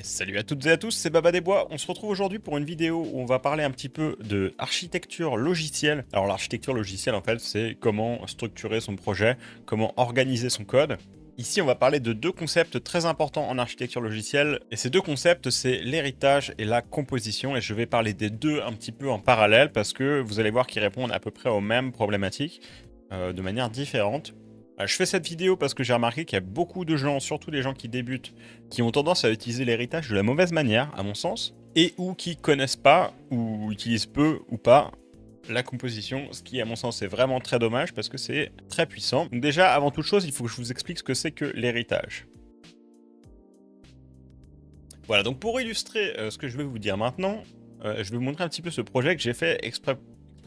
Salut à toutes et à tous, c'est Baba des Bois. On se retrouve aujourd'hui pour une vidéo où on va parler un petit peu de architecture logicielle. Alors l'architecture logicielle en fait, c'est comment structurer son projet, comment organiser son code. Ici, on va parler de deux concepts très importants en architecture logicielle. Et ces deux concepts, c'est l'héritage et la composition. Et je vais parler des deux un petit peu en parallèle parce que vous allez voir qu'ils répondent à peu près aux mêmes problématiques de manière différente. Je fais cette vidéo parce que j'ai remarqué qu'il y a beaucoup de gens, surtout les gens qui débutent, qui ont tendance à utiliser l'héritage de la mauvaise manière, à mon sens, et ou qui connaissent pas, ou utilisent peu ou pas, la composition, ce qui, à mon sens, est vraiment très dommage parce que c'est très puissant. Donc déjà, avant toute chose, il faut que je vous explique ce que c'est que l'héritage. Voilà, donc pour illustrer ce que je vais vous dire maintenant, je vais vous montrer un petit peu ce projet que j'ai fait exprès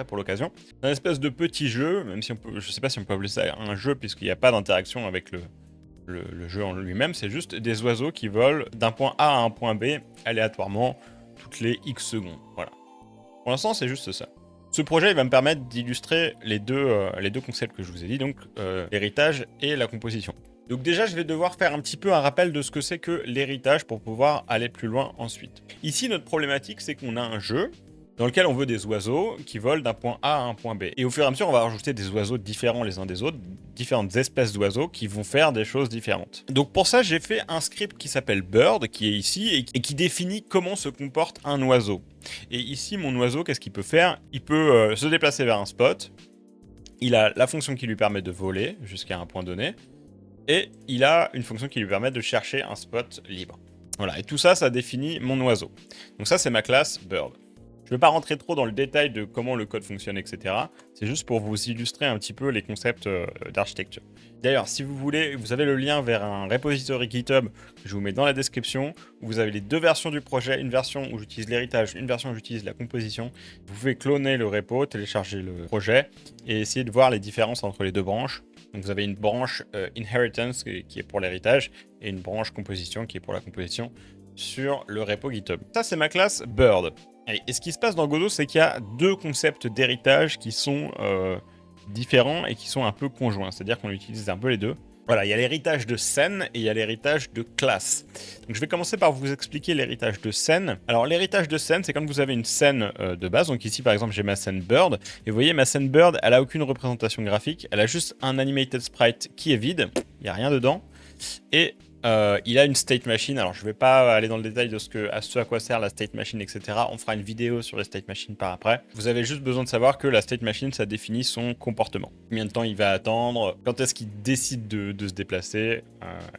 pour l'occasion. C'est un espèce de petit jeu, même si on peut, je sais pas si on peut appeler ça un jeu puisqu'il n'y a pas d'interaction avec le jeu en lui-même, c'est juste des oiseaux qui volent d'un point A à un point B aléatoirement toutes les X secondes. Voilà. Pour l'instant, c'est juste ça. Ce projet il va me permettre d'illustrer les deux concepts que je vous ai dit, donc l'héritage et la composition. Donc déjà, je vais devoir faire un petit peu un rappel de ce que c'est que l'héritage pour pouvoir aller plus loin ensuite. Ici, notre problématique, c'est qu'on a un jeu dans lequel on veut des oiseaux qui volent d'un point A à un point B. Et au fur et à mesure, on va rajouter des oiseaux différents les uns des autres, différentes espèces d'oiseaux qui vont faire des choses différentes. Donc pour ça, j'ai fait un script qui s'appelle Bird, qui est ici, et qui définit comment se comporte un oiseau. Et ici, mon oiseau, qu'est-ce qu'il peut faire? Il peut se déplacer vers un spot, il a la fonction qui lui permet de voler jusqu'à un point donné, et il a une fonction qui lui permet de chercher un spot libre. Voilà, et tout ça, ça définit mon oiseau. Donc ça, c'est ma classe Bird. Je ne vais pas rentrer trop dans le détail de comment le code fonctionne, etc. C'est juste pour vous illustrer un petit peu les concepts d'architecture. D'ailleurs, si vous voulez, vous avez le lien vers un repository GitHub que je vous mets dans la description, où vous avez les deux versions du projet, une version où j'utilise l'héritage, une version où j'utilise la composition. Vous pouvez cloner le repo, télécharger le projet et essayer de voir les différences entre les deux branches. Donc vous avez une branche inheritance qui est pour l'héritage et une branche composition qui est pour la composition sur le repo GitHub. Ça, c'est ma classe Bird. Et ce qui se passe dans Godot, c'est qu'il y a deux concepts d'héritage qui sont différents et qui sont un peu conjoints. C'est-à-dire qu'on utilise un peu les deux. Voilà, il y a l'héritage de scène et il y a l'héritage de classe. Donc je vais commencer par vous expliquer l'héritage de scène. Alors l'héritage de scène, c'est quand vous avez une scène de base. Donc ici par exemple j'ai ma scène Bird. Et vous voyez ma scène Bird, elle a aucune représentation graphique. Elle a juste un animated sprite qui est vide. Il n'y a rien dedans. Et il a une state machine. Alors je vais pas aller dans le détail de ce à quoi sert la state machine, etc. On fera une vidéo sur les state machines par après. Vous avez juste besoin de savoir que la state machine, ça définit son comportement. Combien de temps il va attendre, quand est-ce qu'il décide de se déplacer,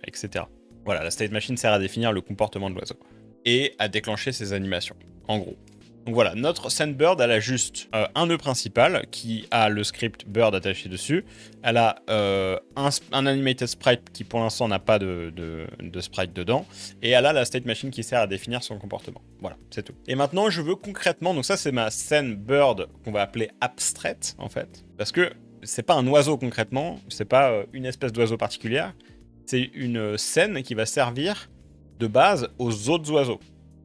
etc. Voilà, la state machine sert à définir le comportement de l'oiseau et à déclencher ses animations, en gros. Donc voilà, notre scène Bird, elle a juste un nœud principal qui a le script Bird attaché dessus. Elle a un animated sprite qui pour l'instant n'a pas de sprite dedans. Et elle a la state machine qui sert à définir son comportement. Voilà, c'est tout. Et maintenant, je veux concrètement, donc ça c'est ma scène Bird qu'on va appeler abstraite en fait. Parce que c'est pas un oiseau concrètement, c'est pas une espèce d'oiseau particulière. C'est une scène qui va servir de base aux autres oiseaux.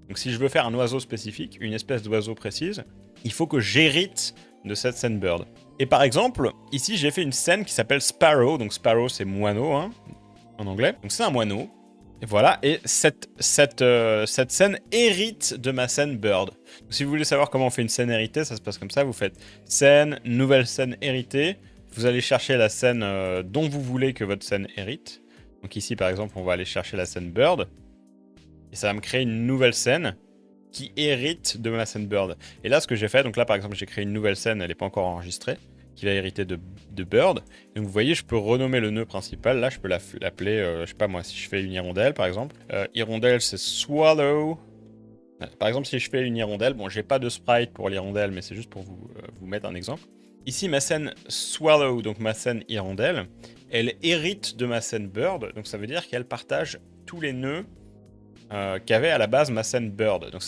Donc si je veux faire un oiseau spécifique, une espèce d'oiseau précise, il faut que j'hérite de cette scène Bird. Et par exemple, ici j'ai fait une scène qui s'appelle Sparrow, donc Sparrow c'est moineau hein, en anglais, donc c'est un moineau, et voilà, et cette scène hérite de ma scène Bird. Donc, si vous voulez savoir comment on fait une scène héritée, ça se passe comme ça, vous faites scène, nouvelle scène héritée, vous allez chercher la scène dont vous voulez que votre scène hérite. Donc ici par exemple on va aller chercher la scène Bird, et ça va me créer une nouvelle scène qui hérite de ma scène Bird. Et là, ce que j'ai fait, donc là, par exemple, j'ai créé une nouvelle scène, elle n'est pas encore enregistrée, qui va hériter de Bird. Donc vous voyez, je peux renommer le nœud principal. Là, je peux l'appeler, je sais pas moi, si je fais une hirondelle, par exemple. Hirondelle, c'est Swallow. Par exemple, si je fais une hirondelle, bon, j'ai pas de sprite pour l'hirondelle, mais c'est juste pour vous mettre un exemple. Ici, ma scène Swallow, donc ma scène hirondelle, elle hérite de ma scène Bird. Donc ça veut dire qu'elle partage tous les nœuds qu'avait à la base ma scène Bird. Donc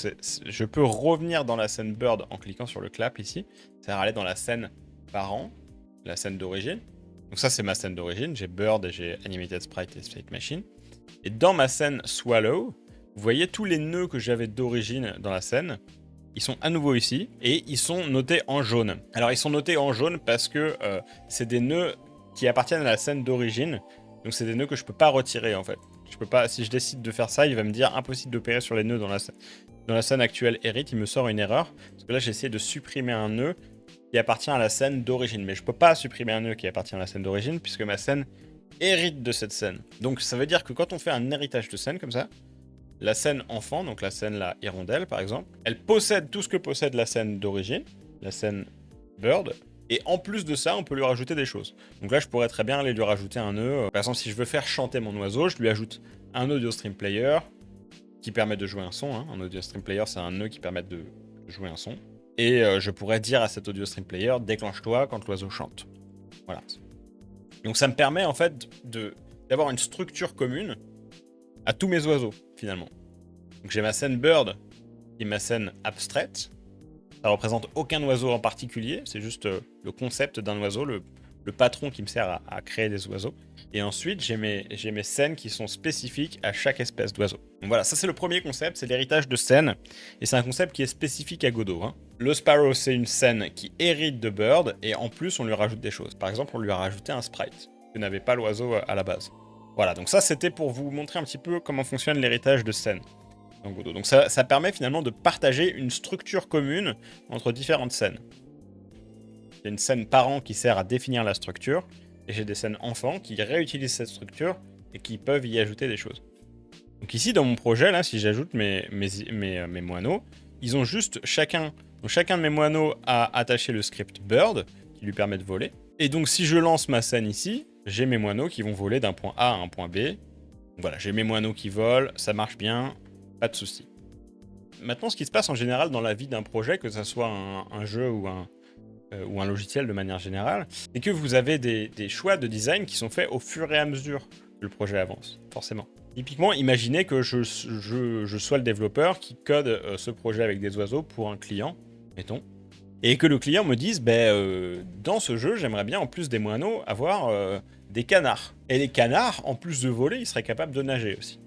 je peux revenir dans la scène Bird en cliquant sur le clap ici. C'est-à-dire aller dans la scène parent, la scène d'origine. Donc ça c'est ma scène d'origine, j'ai Bird et j'ai Animated Sprite et State Machine. Et dans ma scène Swallow, vous voyez tous les nœuds que j'avais d'origine dans la scène. Ils sont à nouveau ici et ils sont notés en jaune. Alors ils sont notés en jaune parce que c'est des nœuds qui appartiennent à la scène d'origine. Donc c'est des nœuds que je peux pas retirer en fait. Je peux pas, si je décide de faire ça, il va me dire impossible d'opérer sur les nœuds dans la scène actuelle Erit. Il me sort une erreur. Parce que là, j'ai essayé de supprimer un nœud qui appartient à la scène d'origine. Mais je peux pas supprimer un nœud qui appartient à la scène d'origine puisque ma scène hérite de cette scène. Donc ça veut dire que quand on fait un héritage de scène comme ça, la scène enfant, donc la scène la hirondelle par exemple, elle possède tout ce que possède la scène d'origine, la scène bird, et en plus de ça, on peut lui rajouter des choses. Donc là, je pourrais très bien aller lui rajouter un nœud. Par exemple, si je veux faire chanter mon oiseau, je lui ajoute un audio stream player qui permet de jouer un son. Hein. Un audio stream player, c'est un nœud qui permet de jouer un son. Et je pourrais dire à cet audio stream player, déclenche-toi quand l'oiseau chante. Voilà. Donc ça me permet en fait d'avoir une structure commune à tous mes oiseaux, finalement. Donc j'ai ma scène bird et ma scène abstraite. Ça représente aucun oiseau en particulier, c'est juste le concept d'un oiseau, le patron qui me sert à créer des oiseaux. Et ensuite, j'ai mes scènes qui sont spécifiques à chaque espèce d'oiseau. Donc voilà, ça c'est le premier concept, c'est l'héritage de scènes. Et c'est un concept qui est spécifique à Godot. Hein. Le Sparrow, c'est une scène qui hérite de Bird, et en plus, on lui rajoute des choses. Par exemple, on lui a rajouté un sprite, que n'avait pas l'oiseau à la base. Voilà, donc ça c'était pour vous montrer un petit peu comment fonctionne l'héritage de scènes. Donc ça permet finalement de partager une structure commune entre différentes scènes. Il y a une scène parent qui sert à définir la structure, et j'ai des scènes enfants qui réutilisent cette structure et qui peuvent y ajouter des choses. Donc ici dans mon projet, là, si j'ajoute mes moineaux, ils ont juste chacun de mes moineaux a attaché le script bird qui lui permet de voler. Et donc si je lance ma scène ici, j'ai mes moineaux qui vont voler d'un point A à un point B. Donc voilà, j'ai mes moineaux qui volent, ça marche bien. Pas de souci. Maintenant, ce qui se passe en général dans la vie d'un projet, que ce soit un jeu ou un logiciel de manière générale, c'est que vous avez des choix de design qui sont faits au fur et à mesure que le projet avance, forcément. Typiquement, imaginez que je sois le développeur qui code ce projet avec des oiseaux pour un client, mettons, et que le client me dise, dans ce jeu, j'aimerais bien, en plus des moineaux, avoir des canards. Et les canards, en plus de voler, ils seraient capables de nager aussi.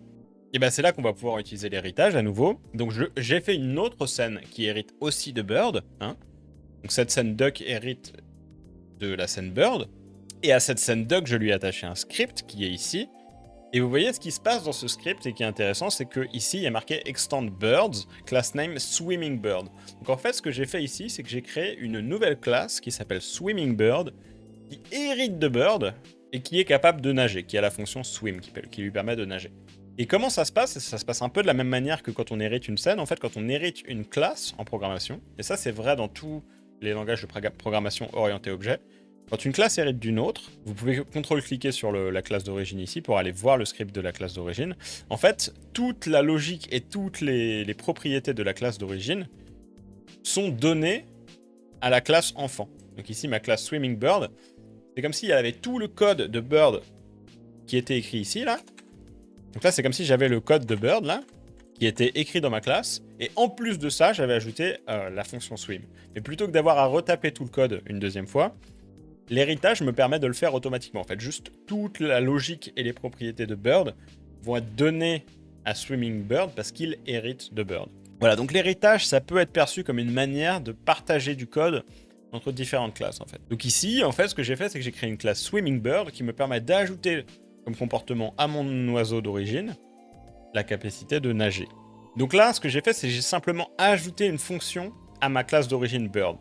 Et ben c'est là qu'on va pouvoir utiliser l'héritage à nouveau. Donc j'ai fait une autre scène qui hérite aussi de Bird. Hein. Donc cette scène Duck hérite de la scène Bird. Et à cette scène Duck, je lui ai attaché un script qui est ici. Et vous voyez ce qui se passe dans ce script et qui est intéressant, c'est que ici il y a marqué Extend Birds, class name Swimming Bird. Donc en fait ce que j'ai fait ici, c'est que j'ai créé une nouvelle classe qui s'appelle Swimming Bird, qui hérite de Bird et qui est capable de nager, qui a la fonction Swim, qui lui permet de nager. Et comment ça se passe? Ça se passe un peu de la même manière que quand on hérite une scène. En fait, quand on hérite une classe en programmation, et ça c'est vrai dans tous les langages de programmation orientés objet, quand une classe hérite d'une autre, vous pouvez CTRL-cliquer sur la classe d'origine ici pour aller voir le script de la classe d'origine. En fait, toute la logique et toutes les propriétés de la classe d'origine sont données à la classe enfant. Donc ici, ma classe Swimming Bird, c'est comme s'il y avait tout le code de Bird qui était écrit ici, là. Donc là, c'est comme si j'avais le code de Bird, là, qui était écrit dans ma classe, et en plus de ça, j'avais ajouté la fonction swim. Mais plutôt que d'avoir à retaper tout le code une deuxième fois, l'héritage me permet de le faire automatiquement. En fait, juste toute la logique et les propriétés de Bird vont être données à Swimming Bird parce qu'il hérite de Bird. Voilà, donc l'héritage, ça peut être perçu comme une manière de partager du code entre différentes classes, en fait. Donc ici, en fait, ce que j'ai fait, c'est que j'ai créé une classe Swimming Bird qui me permet d'ajouter comme comportement à mon oiseau d'origine la capacité de nager. Donc là, ce que j'ai fait, c'est que j'ai simplement ajouté une fonction à ma classe d'origine Bird.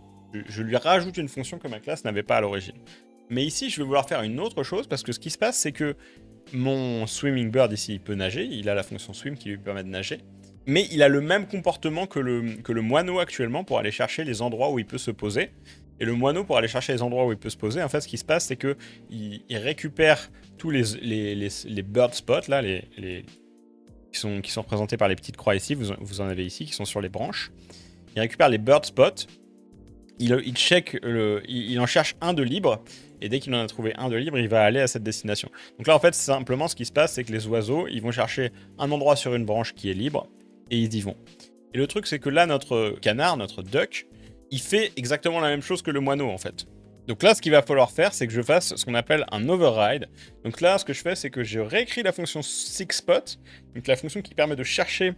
Je lui rajoute une fonction que ma classe n'avait pas à l'origine. Mais ici, je vais vouloir faire une autre chose, parce que ce qui se passe, c'est que mon Swimming Bird ici, il peut nager, il a la fonction Swim qui lui permet de nager, mais il a le même comportement que le moineau actuellement pour aller chercher les endroits où il peut se poser. Et le moineau, pour aller chercher les endroits où il peut se poser, en fait, ce qui se passe, c'est qu'il récupère tous les bird spots, là, qui sont représentés par les petites croix ici, vous en avez ici, qui sont sur les branches. Il récupère les bird spots, il en cherche un de libre, et dès qu'il en a trouvé un de libre, il va aller à cette destination. Donc là, en fait, simplement, ce qui se passe, c'est que les oiseaux, ils vont chercher un endroit sur une branche qui est libre, et ils y vont. Et le truc, c'est que là, notre canard, notre duck, il fait exactement la même chose que le moineau, en fait. Donc là, ce qu'il va falloir faire, c'est que je fasse ce qu'on appelle un override. Donc là, ce que je fais, c'est que je réécris la fonction sixspot, donc la fonction qui permet de chercher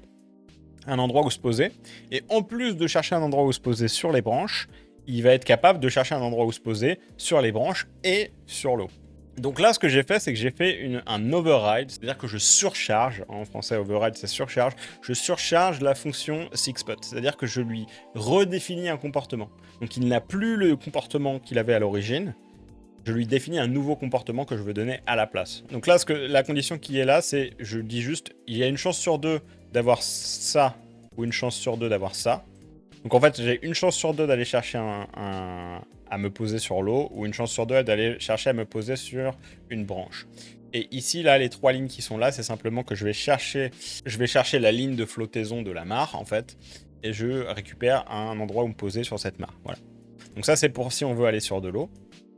un endroit où se poser. Et en plus de chercher un endroit où se poser sur les branches, il va être capable de chercher un endroit où se poser sur les branches et sur l'eau. Donc là, ce que j'ai fait, c'est que j'ai fait un override, c'est-à-dire que je surcharge, en français override c'est surcharge, je surcharge la fonction sixpot, c'est-à-dire que je lui redéfinis un comportement. Donc il n'a plus le comportement qu'il avait à l'origine, je lui définis un nouveau comportement que je veux donner à la place. Donc là, la condition qui est là, c'est, je dis juste, il y a une chance sur deux d'avoir ça, ou une chance sur deux d'avoir ça. Donc en fait, j'ai une chance sur deux d'aller chercher à me poser sur l'eau, ou une chance sur deux d'aller chercher à me poser sur une branche. Et ici, là, les trois lignes qui sont là, c'est simplement que je vais chercher la ligne de flottaison de la mare, en fait, et je récupère un endroit où me poser sur cette mare. Voilà. Donc ça, c'est pour si on veut aller sur de l'eau.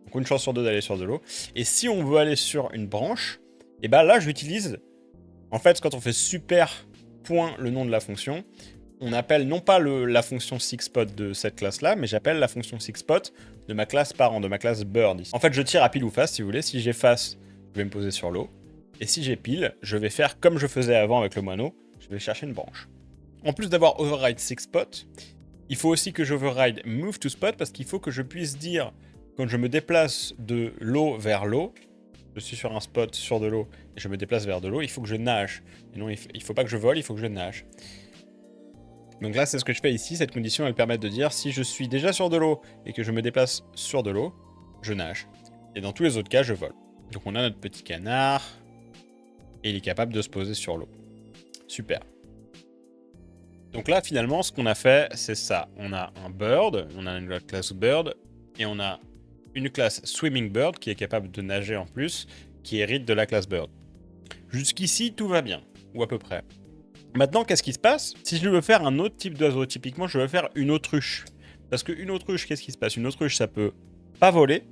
Donc une chance sur deux d'aller sur de l'eau. Et si on veut aller sur une branche, et ben là, j'utilise, en fait, quand on fait super point le nom de la fonction, on appelle non pas la fonction sixpot de cette classe-là, mais j'appelle la fonction sixpot de ma classe parent, de ma classe bird. En fait, je tire à pile ou face, si vous voulez. Si j'ai face, je vais me poser sur l'eau. Et si j'ai pile, je vais faire comme je faisais avant avec le moineau, je vais chercher une branche. En plus d'avoir override sixpot, il faut aussi que j'override move to spot, parce qu'il faut que je puisse dire, quand je me déplace de l'eau vers l'eau, je suis sur un spot sur de l'eau, et je me déplace vers de l'eau, il faut que je nage. Et non, il faut pas que je vole, il faut que je nage. Donc là, c'est ce que je fais ici. Cette condition, elle permet de dire si je suis déjà sur de l'eau et que je me déplace sur de l'eau, je nage. Et dans tous les autres cas, je vole. Donc on a notre petit canard et il est capable de se poser sur l'eau. Super. Donc là, finalement, ce qu'on a fait, c'est ça. On a un bird, on a une classe bird et on a une classe swimming bird qui est capable de nager en plus, qui hérite de la classe bird. Jusqu'ici, tout va bien, ou à peu près. Maintenant, qu'est-ce qui se passe? Si je veux faire un autre type d'oiseau, typiquement, je veux faire une autruche. Parce qu'une autruche, qu'est-ce qui se passe? Une autruche, ça peut pas voler,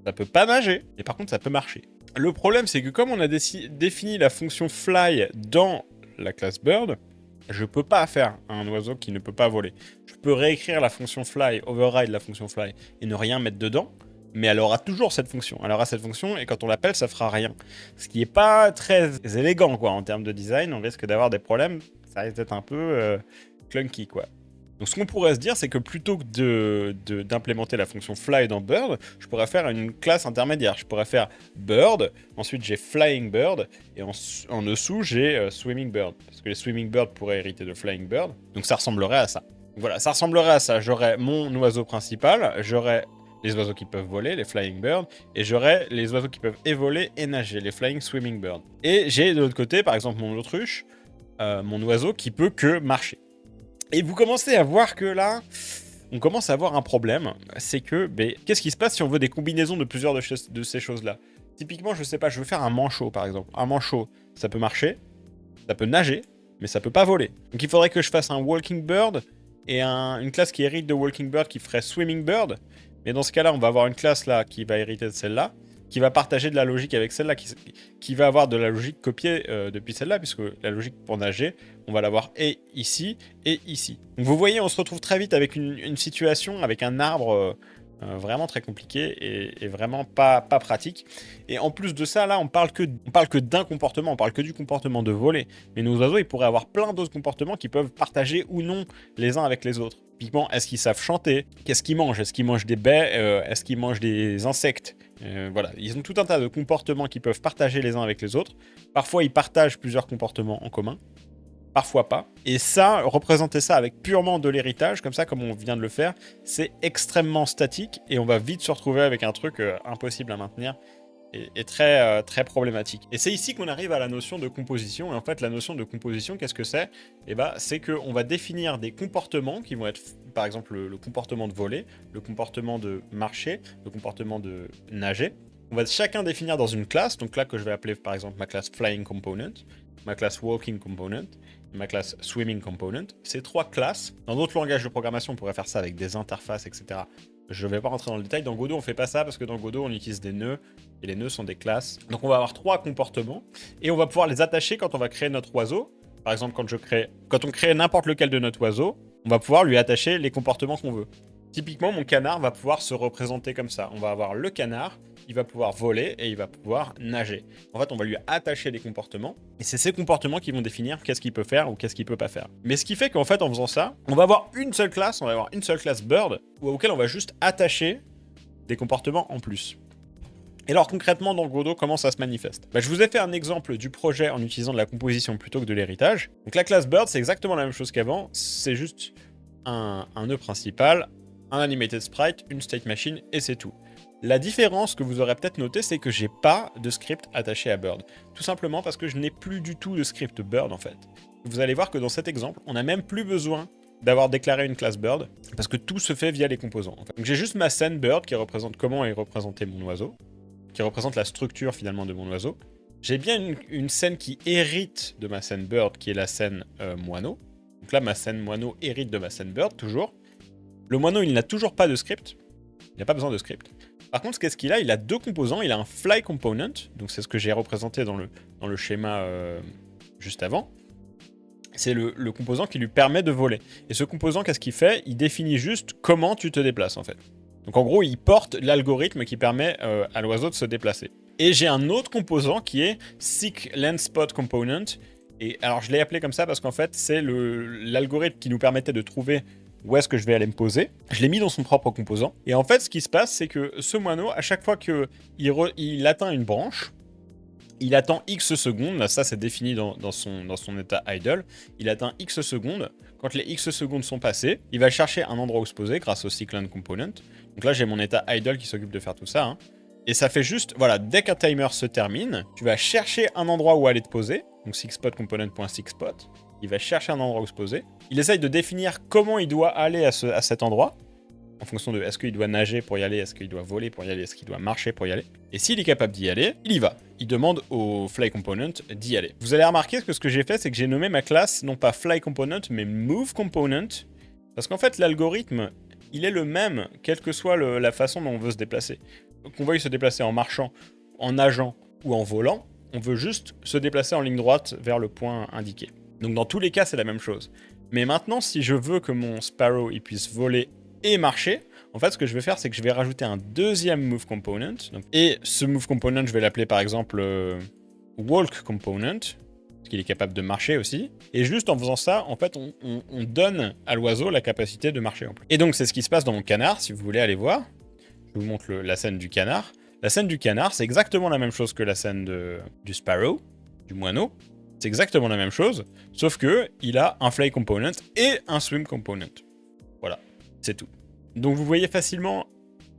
ça peut pas nager, et par contre, ça peut marcher. Le problème, c'est que comme on a défini la fonction fly dans la classe bird, je peux pas faire un oiseau qui ne peut pas voler. Je peux réécrire la fonction fly, override la fonction fly, et ne rien mettre dedans, mais elle aura toujours cette fonction. Elle aura cette fonction, et quand on l'appelle, ça fera rien. Ce qui est pas très élégant, quoi, en termes de design. On risque d'avoir des problèmes. Ça risque d'être un peu clunky, quoi. Donc ce qu'on pourrait se dire, c'est que plutôt que d'implémenter la fonction fly dans bird, je pourrais faire une classe intermédiaire. Je pourrais faire bird, ensuite j'ai flying bird, et en dessous j'ai swimming bird. Parce que les swimming bird pourraient hériter de flying bird. Donc ça ressemblerait à ça. Voilà, ça ressemblerait à ça. J'aurais mon oiseau principal, j'aurais les oiseaux qui peuvent voler, les flying birds, et j'aurai les oiseaux qui peuvent et voler et nager, les flying swimming birds. Et j'ai de l'autre côté, par exemple, mon autruche, mon oiseau qui peut que marcher. Et vous commencez à voir que là, on commence à avoir un problème, c'est que, qu'est-ce qui se passe si on veut des combinaisons de plusieurs de ces choses-là? Typiquement, je sais pas, je veux faire un manchot, par exemple. Un manchot, ça peut marcher, ça peut nager, mais ça peut pas voler. Donc il faudrait que je fasse un walking bird, et une classe qui hérite de walking bird qui ferait swimming bird. Mais dans ce cas-là, on va avoir une classe là qui va hériter de celle-là, qui va partager de la logique avec celle-là, qui va avoir de la logique copiée depuis celle-là, puisque la logique pour nager, on va l'avoir et ici. Donc vous voyez, on se retrouve très vite avec une situation, avec un arbre vraiment très compliqué et vraiment pas pratique. Et en plus de ça, là, on parle que d'un comportement, on parle que du comportement de voler. Mais nos oiseaux, ils pourraient avoir plein d'autres comportements qui peuvent partager ou non les uns avec les autres. Typiquement, est-ce qu'ils savent chanter? Qu'est-ce qu'ils mangent? Est-ce qu'ils mangent des baies? Est-ce qu'ils mangent des insectes? Voilà, ils ont tout un tas de comportements qui peuvent partager les uns avec les autres. Parfois, ils partagent plusieurs comportements en commun. Parfois pas. Et ça, représenter ça avec purement de l'héritage, comme ça, comme on vient de le faire, c'est extrêmement statique et on va vite se retrouver avec un truc impossible à maintenir et très, très problématique. Et c'est ici qu'on arrive à la notion de composition. Et en fait, la notion de composition, qu'est-ce que c'est? Eh ben, c'est qu'on va définir des comportements qui vont être, par exemple, le comportement de voler, le comportement de marcher, le comportement de nager. On va chacun définir dans une classe, donc là que je vais appeler par exemple ma classe Flying Component, ma classe Walking Component, ma classe Swimming Component. Ces trois classes, dans d'autres langages de programmation, on pourrait faire ça avec des interfaces, etc. Je ne vais pas rentrer dans le détail. Dans Godot, on ne fait pas ça parce que dans Godot, on utilise des nœuds et les nœuds sont des classes. Donc on va avoir trois comportements et on va pouvoir les attacher quand on va créer notre oiseau. Par exemple, quand on crée n'importe lequel de notre oiseau, on va pouvoir lui attacher les comportements qu'on veut. Typiquement, mon canard va pouvoir se représenter comme ça. On va avoir le canard, il va pouvoir voler et il va pouvoir nager. En fait, on va lui attacher des comportements et c'est ces comportements qui vont définir qu'est-ce qu'il peut faire ou qu'est-ce qu'il peut pas faire. Mais ce qui fait qu'en fait, en faisant ça, on va avoir une seule classe, bird, auquel on va juste attacher des comportements en plus. Et alors concrètement, dans le gros dos, comment ça se manifeste? Je vous ai fait un exemple du projet en utilisant de la composition plutôt que de l'héritage. Donc la classe Bird, c'est exactement la même chose qu'avant, c'est juste un nœud principal, un animated sprite, une state machine, et c'est tout. La différence que vous aurez peut-être noté, c'est que j'ai pas de script attaché à Bird. Tout simplement parce que je n'ai plus du tout de script Bird en fait. Vous allez voir que dans cet exemple, on n'a même plus besoin d'avoir déclaré une classe Bird, parce que tout se fait via les composants. En fait. Donc j'ai juste ma scène Bird qui représente comment est représenté mon oiseau, qui représente la structure finalement de mon oiseau. J'ai bien une scène qui hérite de ma scène Bird, qui est la scène moineau. Donc là, ma scène moineau hérite de ma scène Bird, toujours. Le moineau, il n'a toujours pas de script. Il n'a pas besoin de script. Par contre, qu'est-ce qu'il a? Il a deux composants. Il a un fly component, donc c'est ce que j'ai représenté dans le schéma juste avant. C'est le composant qui lui permet de voler. Et ce composant, qu'est-ce qu'il fait? Il définit juste comment tu te déplaces, en fait. Donc en gros, il porte l'algorithme qui permet à l'oiseau de se déplacer. Et j'ai un autre composant qui est Seek Land Spot Component. Et alors, je l'ai appelé comme ça parce qu'en fait, c'est l'algorithme qui nous permettait de trouver où est-ce que je vais aller me poser. Je l'ai mis dans son propre composant. Et en fait, ce qui se passe, c'est que ce moineau, à chaque fois qu'il atteint une branche, il attend X secondes, là ça c'est défini dans son état idle, il atteint X secondes, quand les X secondes sont passées, il va chercher un endroit où se poser grâce au Cyclone Component. Donc là j'ai mon état idle qui s'occupe de faire tout ça, hein. Et ça fait juste, voilà, dès qu'un timer se termine, tu vas chercher un endroit où aller te poser, donc seekSpotComponent.seekSpot, il va chercher un endroit où se poser, il essaye de définir comment il doit aller à cet endroit, en fonction de est-ce qu'il doit nager pour y aller, est-ce qu'il doit voler pour y aller, est-ce qu'il doit marcher pour y aller. Et s'il est capable d'y aller, il y va. Il demande au Fly Component d'y aller. Vous allez remarquer que ce que j'ai fait, c'est que j'ai nommé ma classe non pas Fly Component, mais Move Component. Parce qu'en fait, l'algorithme, il est le même, quelle que soit la façon dont on veut se déplacer. Qu'on veuille se déplacer en marchant, en nageant ou en volant, on veut juste se déplacer en ligne droite vers le point indiqué. Donc dans tous les cas, c'est la même chose. Mais maintenant, si je veux que mon Sparrow il puisse voler et marcher, en fait, ce que je vais faire, c'est que je vais rajouter un deuxième Move Component. Et ce Move Component, je vais l'appeler par exemple Walk Component, parce qu'il est capable de marcher aussi. Et juste en faisant ça, en fait, on donne à l'oiseau la capacité de marcher en plus. Et donc, c'est ce qui se passe dans mon canard, si vous voulez aller voir. Je vous montre la scène du canard. La scène du canard, c'est exactement la même chose que la scène du Sparrow, du moineau. C'est exactement la même chose, sauf que il a un Fly Component et un Swim Component. Voilà, c'est tout. Donc vous voyez facilement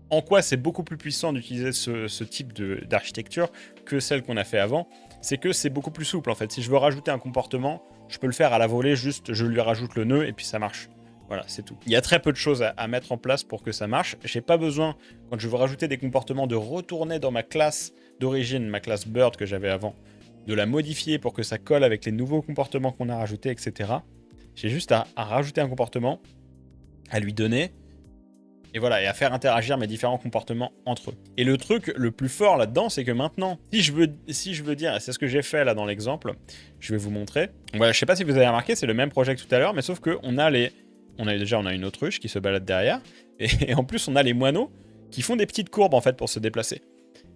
en quoi c'est beaucoup plus puissant d'utiliser ce type d'architecture que celle qu'on a fait avant. C'est que c'est beaucoup plus souple en fait. Si je veux rajouter un comportement, je peux le faire à la volée, juste je lui rajoute le nœud et puis ça marche. Voilà, c'est tout. Il y a très peu de choses à mettre en place pour que ça marche. J'ai pas besoin, quand je veux rajouter des comportements, de retourner dans ma classe d'origine, ma classe Bird que j'avais avant, de la modifier pour que ça colle avec les nouveaux comportements qu'on a rajoutés, etc. J'ai juste à rajouter un comportement, à lui donner, et voilà, et à faire interagir mes différents comportements entre eux. Et le truc le plus fort là-dedans, c'est que maintenant, si je veux dire, et c'est ce que j'ai fait là dans l'exemple, je vais vous montrer. Voilà, je sais pas si vous avez remarqué, c'est le même projet que tout à l'heure, mais sauf qu'on a on a une autruche qui se balade derrière, et en plus on a les moineaux qui font des petites courbes en fait pour se déplacer.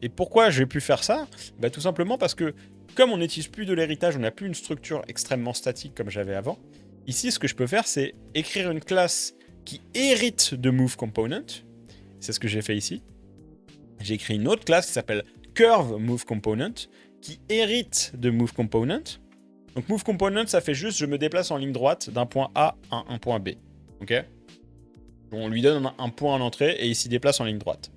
Et pourquoi j'ai pu faire ça? Tout simplement parce que comme on n'utilise plus de l'héritage, on n'a plus une structure extrêmement statique comme j'avais avant. Ici, ce que je peux faire, c'est écrire une classe qui hérite de Move Component. C'est ce que j'ai fait ici. J'ai écrit une autre classe qui s'appelle Curve Move Component, qui hérite de Move Component. Donc Move Component, ça fait juste je me déplace en ligne droite d'un point A à un point B. Ok? On lui donne un point à l'entrée et il s'y déplace en ligne droite.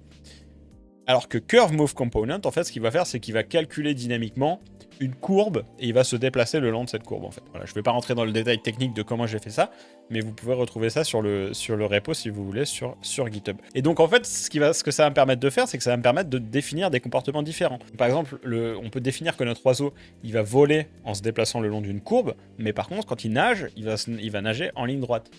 Alors que Curve Move Component, en fait, ce qu'il va faire, c'est qu'il va calculer dynamiquement une courbe et il va se déplacer le long de cette courbe, en fait. Voilà, je ne vais pas rentrer dans le détail technique de comment j'ai fait ça, mais vous pouvez retrouver ça sur le repo, si vous voulez, sur GitHub. Et donc, en fait, ce que ça va me permettre de faire, c'est que ça va me permettre de définir des comportements différents. Par exemple, on peut définir que notre oiseau, il va voler en se déplaçant le long d'une courbe, mais par contre, quand il nage, il va nager en ligne droite.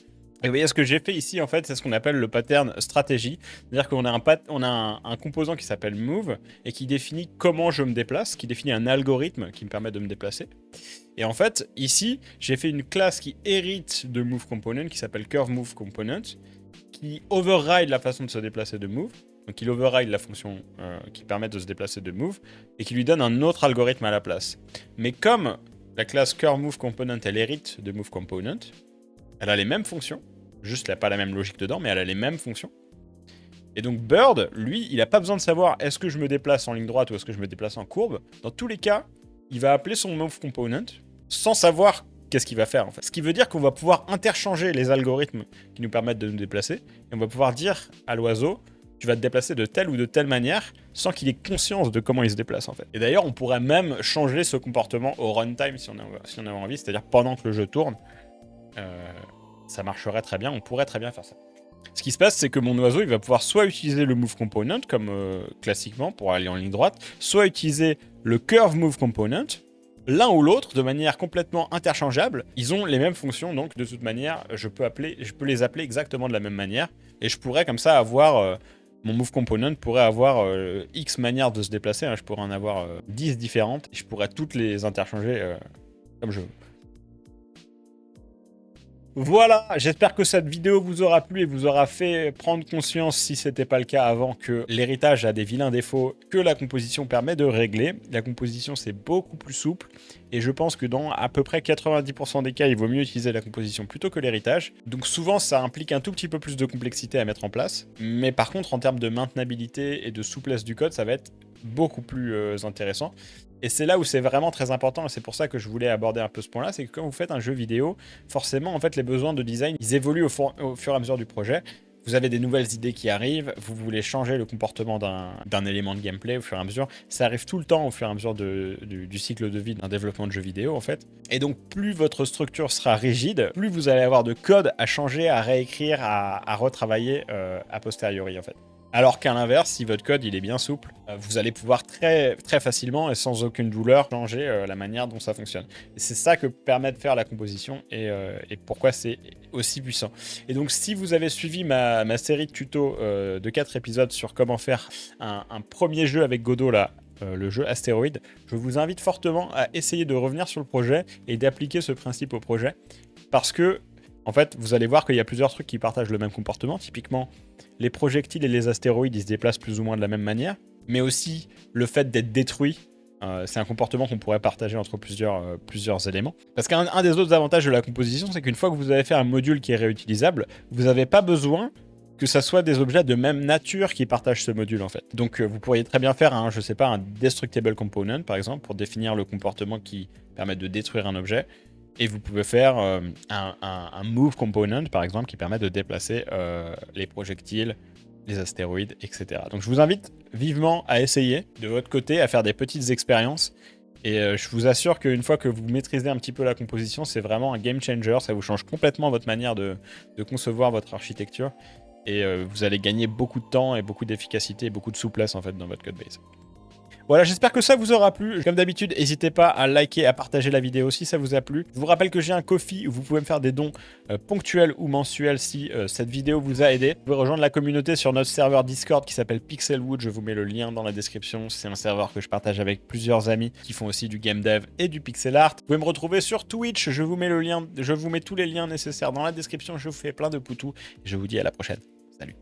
Et vous voyez, ce que j'ai fait ici, en fait, c'est ce qu'on appelle le pattern stratégie. C'est-à-dire qu'on a un composant qui s'appelle move et qui définit comment je me déplace, qui définit un algorithme qui me permet de me déplacer. Et en fait, ici, j'ai fait une classe qui hérite de move component, qui s'appelle curve move component, qui override la façon de se déplacer de move. Donc il override la fonction qui permet de se déplacer de move et qui lui donne un autre algorithme à la place. Mais comme la classe curve move component, elle hérite de move component, elle a les mêmes fonctions. Juste, elle n'a pas la même logique dedans, mais elle a les mêmes fonctions. Et donc Bird, lui, il n'a pas besoin de savoir est-ce que je me déplace en ligne droite ou est-ce que je me déplace en courbe. Dans tous les cas, il va appeler son move component sans savoir qu'est-ce qu'il va faire en fait. Ce qui veut dire qu'on va pouvoir interchanger les algorithmes qui nous permettent de nous déplacer et on va pouvoir dire à l'oiseau tu vas te déplacer de telle ou de telle manière sans qu'il ait conscience de comment il se déplace en fait. Et d'ailleurs, on pourrait même changer ce comportement au runtime si on avait envie, c'est-à-dire pendant que le jeu tourne. Ça marcherait très bien, on pourrait très bien faire ça. Ce qui se passe, c'est que mon oiseau, il va pouvoir soit utiliser le move component, comme classiquement pour aller en ligne droite, soit utiliser le curve move component. L'un ou l'autre, de manière complètement interchangeable, ils ont les mêmes fonctions, donc de toute manière, je peux les appeler exactement de la même manière, et je pourrais comme ça avoir, mon move component pourrait avoir X manières de se déplacer, hein, je pourrais en avoir 10 différentes, et je pourrais toutes les interchanger comme je veux. Voilà, j'espère que cette vidéo vous aura plu et vous aura fait prendre conscience, si ce n'était pas le cas avant, que l'héritage a des vilains défauts que la composition permet de régler. La composition, c'est beaucoup plus souple et je pense que dans à peu près 90% des cas, il vaut mieux utiliser la composition plutôt que l'héritage. Donc souvent, ça implique un tout petit peu plus de complexité à mettre en place. Mais par contre, en termes de maintenabilité et de souplesse du code, ça va être beaucoup plus intéressant. Et c'est là où c'est vraiment très important, et c'est pour ça que je voulais aborder un peu ce point-là, c'est que quand vous faites un jeu vidéo, forcément, en fait, les besoins de design, ils évoluent au fur et à mesure du projet. Vous avez des nouvelles idées qui arrivent, vous voulez changer le comportement d'un élément de gameplay au fur et à mesure. Ça arrive tout le temps au fur et à mesure du cycle de vie d'un développement de jeu vidéo, en fait. Et donc, plus votre structure sera rigide, plus vous allez avoir de code à changer, à réécrire, à retravailler a posteriori, en fait. Alors qu'à l'inverse, si votre code il est bien souple, vous allez pouvoir très, très facilement et sans aucune douleur changer la manière dont ça fonctionne. Et c'est ça que permet de faire la composition et pourquoi c'est aussi puissant. Et donc si vous avez suivi ma série de tutos de 4 épisodes sur comment faire un premier jeu avec Godot là, le jeu Astéroïde, je vous invite fortement à essayer de revenir sur le projet et d'appliquer ce principe au projet parce que en fait, vous allez voir qu'il y a plusieurs trucs qui partagent le même comportement. Typiquement, les projectiles et les astéroïdes, ils se déplacent plus ou moins de la même manière. Mais aussi, le fait d'être détruit, c'est un comportement qu'on pourrait partager entre plusieurs éléments. Parce qu'un des autres avantages de la composition, c'est qu'une fois que vous avez fait un module qui est réutilisable, vous n'avez pas besoin que ça soit des objets de même nature qui partagent ce module en fait. Donc vous pourriez très bien faire je sais pas, un destructible component par exemple, pour définir le comportement qui permet de détruire un objet. Et vous pouvez faire un move component, par exemple, qui permet de déplacer les projectiles, les astéroïdes, etc. Donc je vous invite vivement à essayer, de votre côté, à faire des petites expériences. Et je vous assure qu'une fois que vous maîtrisez un petit peu la composition, c'est vraiment un game changer. Ça vous change complètement votre manière de concevoir votre architecture. Et vous allez gagner beaucoup de temps et beaucoup d'efficacité et beaucoup de souplesse en fait dans votre codebase. Voilà, j'espère que ça vous aura plu. Comme d'habitude, n'hésitez pas à liker, à partager la vidéo si ça vous a plu. Je vous rappelle que j'ai un Ko-fi où vous pouvez me faire des dons ponctuels ou mensuels si cette vidéo vous a aidé. Vous pouvez rejoindre la communauté sur notre serveur Discord qui s'appelle Pixelwood. Je vous mets le lien dans la description. C'est un serveur que je partage avec plusieurs amis qui font aussi du game dev et du pixel art. Vous pouvez me retrouver sur Twitch. Je vous mets tous les liens nécessaires dans la description. Je vous fais plein de poutous. Et je vous dis à la prochaine. Salut.